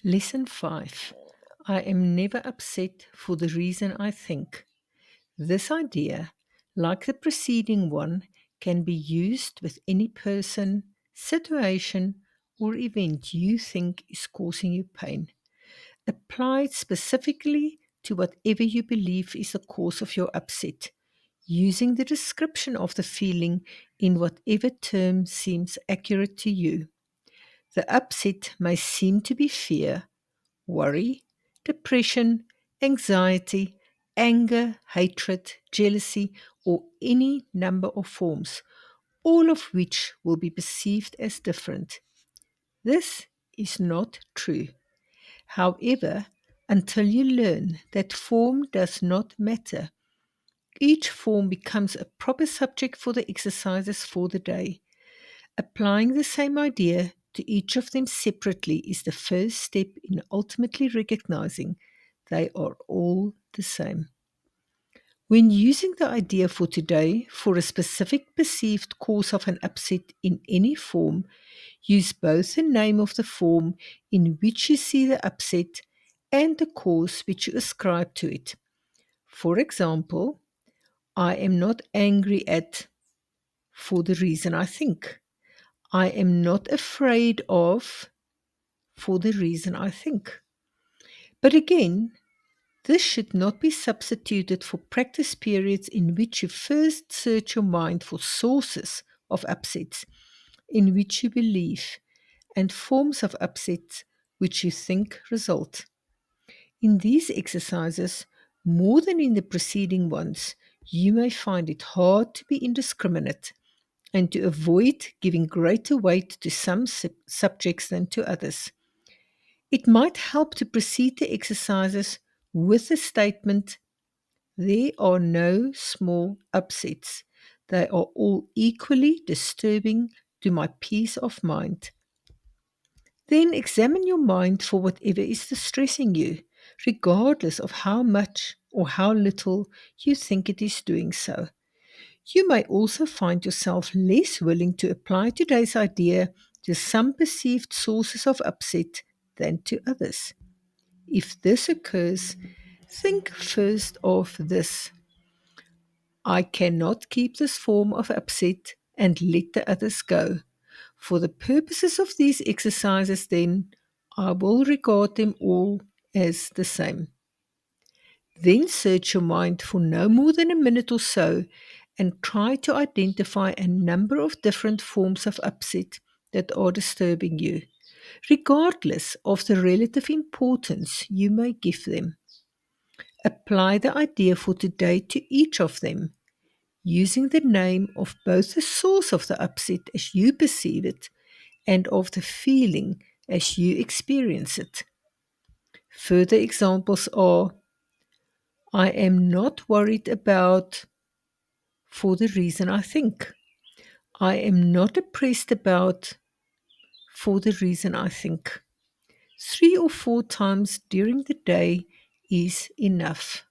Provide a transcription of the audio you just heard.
Lesson 5. I am never upset for the reason I think. This idea, like the preceding one, can be used with any person, situation, or event you think is causing you pain. Apply it specifically to whatever you believe is the cause of your upset, using the description of the feeling in whatever term seems accurate to you. The upset may seem to be fear, worry, depression, anxiety, anger, hatred, jealousy, or any number of forms, all of which will be perceived as different. This is not true. However, until you learn that form does not matter, each form becomes a proper subject for the exercises for the day. Applying the same idea to each of them separately is the first step in ultimately recognizing they are all the same. When using the idea for today for a specific perceived cause of an upset in any form, use both the name of the form in which you see the upset and the cause which you ascribe to it. For example, I am not angry at for the reason I think. I am not afraid of for the reason I think. But again, this should not be substituted for practice periods in which you first search your mind for sources of upsets in which you believe and forms of upsets which you think result. In these exercises, more than in the preceding ones, you may find it hard to be indiscriminate and to avoid giving greater weight to some subjects than to others. It might help to proceed the exercises with the statement, there are no small upsets. They are all equally disturbing to my peace of mind. Then examine your mind for whatever is distressing you, regardless of how much or how little you think it is doing so. You may also find yourself less willing to apply today's idea to some perceived sources of upset than to others. If this occurs, think first of this: I cannot keep this form of upset and let the others go. For the purposes of these exercises, then, I will regard them all as the same. Then search your mind for no more than a minute or so and try to identify a number of different forms of upset that are disturbing you, regardless of the relative importance you may give them. Apply the idea for today to each of them, using the name of both the source of the upset as you perceive it and of the feeling as you experience it. Further examples are: I am not worried about for the reason I think. I am not depressed about for the reason I think. 3 or 4 times during the day is enough.